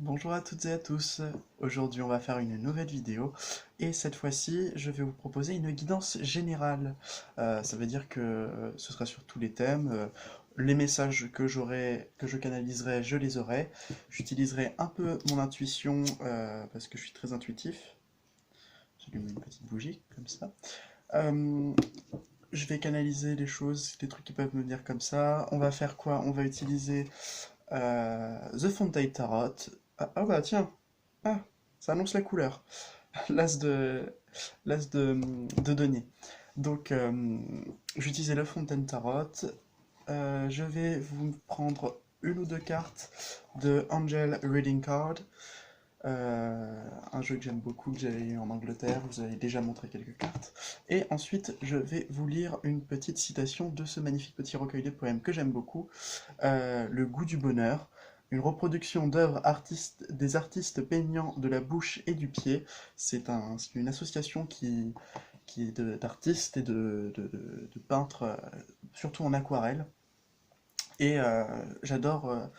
Bonjour à toutes et à tous, aujourd'hui on va faire une nouvelle vidéo et cette fois-ci je vais vous proposer une guidance générale. Ça veut dire que ce sera sur tous les thèmes, les messages que je canaliserai, je les aurai. J'utiliserai un peu mon intuition parce que je suis très intuitif. J'allume une petite bougie comme ça. Euh, je vais canaliser les choses, les trucs qui peuvent me venir comme ça. On va faire quoi? On va utiliser The Fontane Tarot. Ah bah tiens, ah, ça annonce la couleur. L'as de, l'as de denier. Donc, j'utilisais le Fontaine Tarot. Je vais vous prendre une ou deux cartes de Angel Reading Card. Un jeu que j'aime beaucoup, que j'ai eu en Angleterre. Vous avez déjà montré quelques cartes. Et ensuite, je vais vous lire une petite citation de ce magnifique petit recueil de poèmes que j'aime beaucoup, Le goût du bonheur, une reproduction d'œuvres des artistes peignant de la bouche et du pied. C'est une association qui est d'artistes et de peintres, surtout en aquarelle. Et j'adore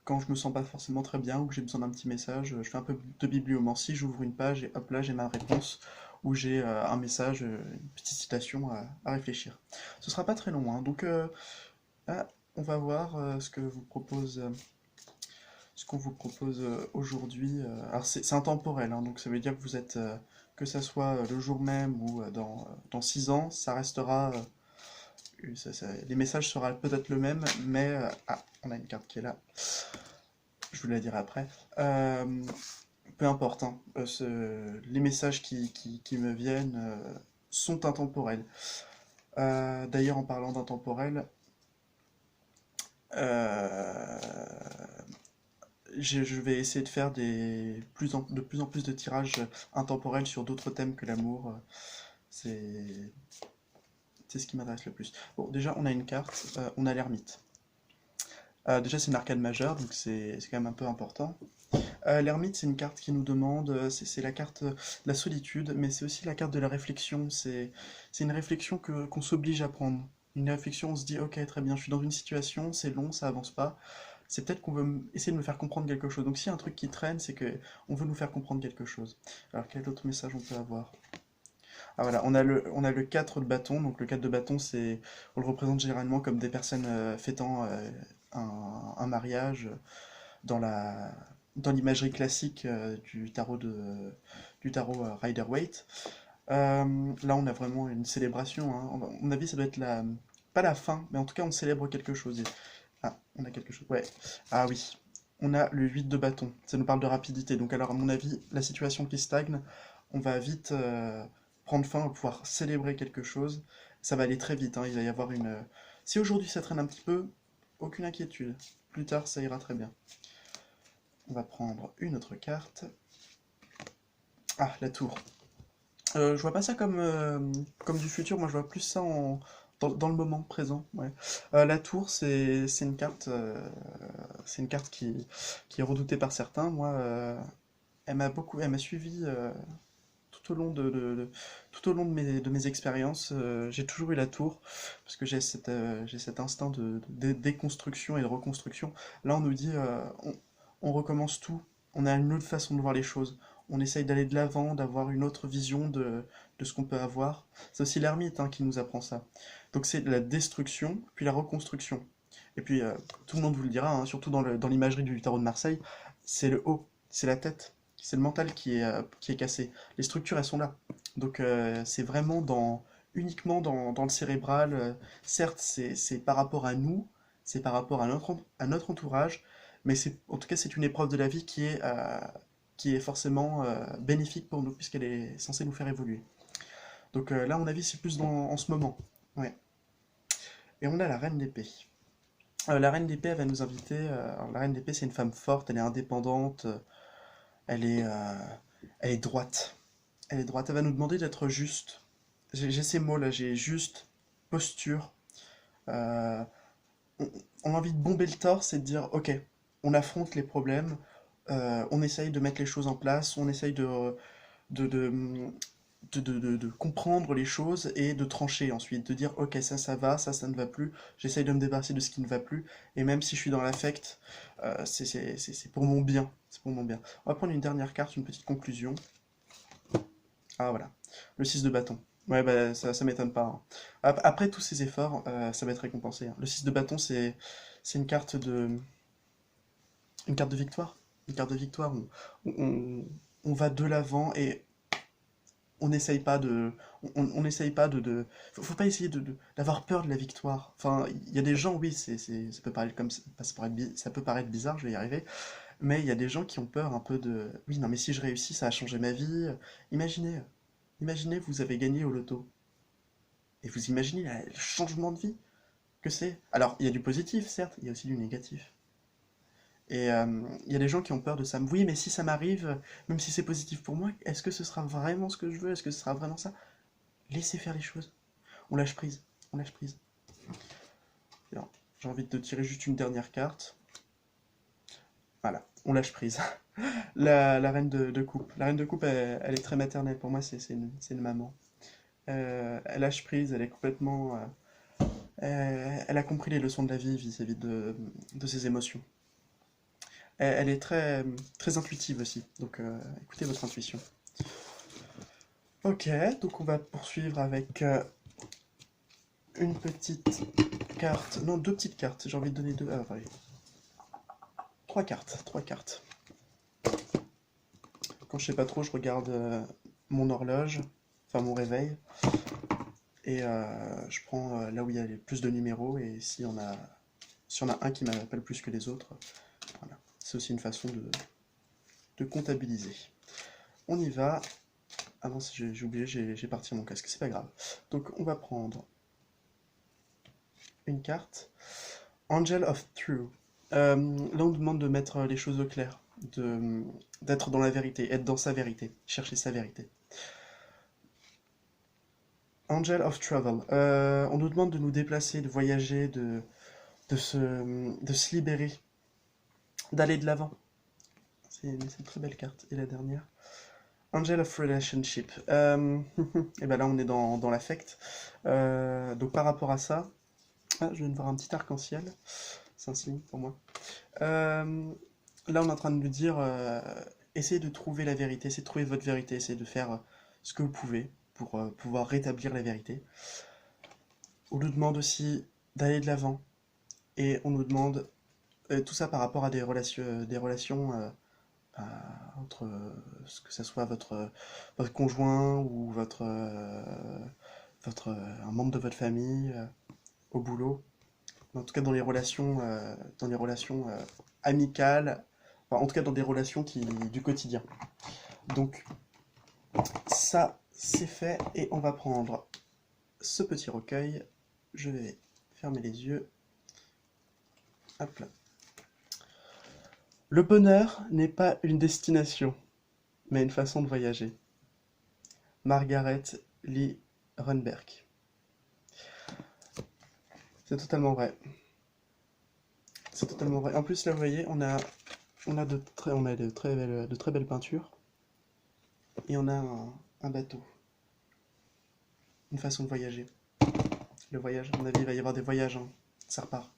quand je me sens pas forcément très bien ou que j'ai besoin d'un petit message, je fais un peu de bibliomancie, j'ouvre une page et hop là j'ai ma réponse où j'ai un message, une petite citation à réfléchir. Ce sera pas très long, hein, donc ah, on va voir ce qu'on vous propose aujourd'hui. Alors c'est intemporel, hein, donc ça veut dire que vous êtes, que ça soit le jour même ou dans 6 ans, ça restera, les messages seront peut-être le même, mais ah, on a une carte qui est là, je vous la dirai après. Peu importe, hein, les messages qui me viennent sont intemporels. D'ailleurs, en parlant d'intemporel, euh, je vais essayer de faire de plus en plus de tirages intemporels sur d'autres thèmes que l'amour. C'est c'est ce qui m'intéresse le plus. Bon, déjà, on a une carte, on a l'ermite. Déjà, c'est une arcane majeure, donc c'est quand même un peu important. L'ermite, c'est une carte qui nous demande, c'est la carte de la solitude, mais c'est aussi la carte de la réflexion. C'est une réflexion qu'on s'oblige à prendre. Une réflexion, on se dit, ok, très bien, je suis dans une situation, c'est long, ça avance pas. C'est peut-être qu'on veut essayer de me faire comprendre quelque chose. Donc s'il y a un truc qui traîne, c'est que on veut nous faire comprendre quelque chose. Alors quel autre message on peut avoir? Ah voilà, on a le 4 de bâton. Donc le 4 de bâton, on le représente généralement comme des personnes fêtant un mariage dans dans l'imagerie classique du tarot Rider-Waite. Là, on a vraiment une célébration, hein. À mon avis, ça doit être pas la fin, mais en tout cas, on célèbre quelque chose. Ah, on a quelque chose. Ouais. Ah oui. On a le 8 de bâton. Ça nous parle de rapidité. Donc, alors, à mon avis, la situation qui stagne, on va vite prendre fin, on va pouvoir célébrer quelque chose. Ça va aller très vite, hein. Il va y avoir une. Si aujourd'hui ça traîne un petit peu, aucune inquiétude. Plus tard, ça ira très bien. On va prendre une autre carte. Ah, la tour. Je vois pas ça comme du futur, moi je vois plus ça dans le moment présent. Ouais. La tour, c'est une carte qui est redoutée par certains. Moi, elle m'a suivi tout au long tout au long de mes expériences. J'ai toujours eu la tour parce que j'ai cet instinct de déconstruction et de reconstruction. Là, on nous dit, on recommence tout. On a une autre façon de voir les choses. On essaye d'aller de l'avant, d'avoir une autre vision de ce qu'on peut avoir. C'est aussi l'ermite hein, qui nous apprend ça. Donc c'est la destruction, puis la reconstruction. Et puis tout le monde vous le dira, hein, surtout dans l'imagerie du tarot de Marseille, c'est le haut, c'est la tête, c'est le mental qui est cassé. Les structures, elles sont là. Donc c'est vraiment uniquement dans le cérébral. Certes, c'est par rapport à nous, c'est par rapport à notre entourage, mais en tout cas, c'est une épreuve de la vie qui est forcément bénéfique pour nous, puisqu'elle est censée nous faire évoluer. Donc là, à mon avis, c'est plus en ce moment. Ouais. Et on a la reine d'épée. La reine d'épée, elle va nous inviter. Alors, la reine d'épée, c'est une femme forte, elle est indépendante, elle est, euh, elle est droite. Elle est droite. Elle va nous demander d'être juste. J'ai ces mots-là, j'ai juste, posture. Euh, on a envie de bomber le torse et de dire, ok, on affronte les problèmes, on essaye de mettre les choses en place, on essaye de de comprendre les choses et de trancher ensuite, de dire ok ça va, ça ne va plus, j'essaye de me débarrasser de ce qui ne va plus, et même si je suis dans l'affect, c'est pour mon bien, c'est pour mon bien. On va prendre une dernière carte, une petite conclusion. Ah voilà, le 6 de bâton. Ouais bah ça m'étonne pas, hein. Après tous ces efforts, ça va être récompensé, hein. Le 6 de bâton c'est une carte de victoire. Une carte de victoire, on va de l'avant et on n'essaye pas de, on n'essaye pas faut pas essayer d'avoir peur de la victoire. Enfin, il y a des gens, oui, ça peut paraître comme ça peut paraître bizarre, je vais y arriver, mais il y a des gens qui ont peur un peu de, oui, non, mais si je réussis, ça a changé ma vie. Imaginez, imaginez, vous avez gagné au loto et vous imaginez le changement de vie que c'est. Alors, il y a du positif, certes, il y a aussi du négatif. Et il y a des gens qui ont peur de ça. Oui, mais si ça m'arrive, même si c'est positif pour moi, est-ce que ce sera vraiment ce que je veux? Est-ce que ce sera vraiment ça? Laissez faire les choses. On lâche prise. On lâche prise. Alors, j'ai envie de te tirer juste une dernière carte. Voilà, on lâche prise. La reine de coupe. La reine de coupe, elle est très maternelle. Pour moi, c'est une maman. Elle lâche prise, elle est complètement. Elle a compris les leçons de la vie vis-à-vis de ses émotions. Elle est très, très intuitive aussi. Donc, écoutez votre intuition. Ok, donc on va poursuivre avec une petite carte. Non, deux petites cartes. J'ai envie de donner deux. Ah, allez. Trois cartes. Trois cartes. Quand je sais pas trop, je regarde mon horloge, enfin mon réveil, et je prends là où il y a les plus de numéros, et si on a un qui m'appelle plus que les autres, voilà. C'est aussi une façon de comptabiliser. On y va. Ah non, j'ai oublié, j'ai parti mon casque, c'est pas grave. Donc on va prendre une carte. Angel of True. Là, on demande de mettre les choses au clair, d'être dans la vérité, être dans sa vérité, chercher sa vérité. Angel of Travel. On nous demande de nous déplacer, de voyager, de se libérer, d'aller de l'avant. C'est une très belle carte. Et la dernière. Angel of Relationship. Et ben là, on est dans l'affect. Donc par rapport à ça, ah, je viens de voir un petit arc-en-ciel. C'est un signe pour moi. Là, on est en train de nous dire, essayez de trouver la vérité, essayez de trouver votre vérité, essayez de faire ce que vous pouvez pour pouvoir rétablir la vérité. On nous demande aussi d'aller de l'avant et on nous demande tout ça par rapport à des relations entre que ce soit votre conjoint ou un membre de votre famille, au boulot, en tout cas dans les relations amicales, enfin, en tout cas dans des relations du quotidien. Donc ça, c'est fait et on va prendre ce petit recueil. Je vais fermer les yeux. Hop là. Le bonheur n'est pas une destination, mais une façon de voyager. Margaret Lee Runberg. C'est totalement vrai. C'est totalement vrai. En plus, là, vous voyez, on a de très belles peintures. Et on a un bateau. Une façon de voyager. Le voyage, à mon avis, il va y avoir des voyages, hein. Ça repart.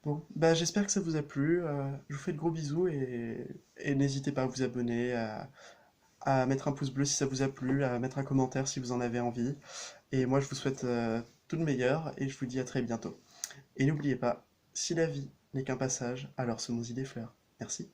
Bon, bah j'espère que ça vous a plu. Je vous fais de gros bisous et n'hésitez pas à vous abonner, à mettre un pouce bleu si ça vous a plu, à mettre un commentaire si vous en avez envie. Et moi, je vous souhaite tout le meilleur et je vous dis à très bientôt. Et n'oubliez pas, si la vie n'est qu'un passage, alors semons-y des fleurs. Merci.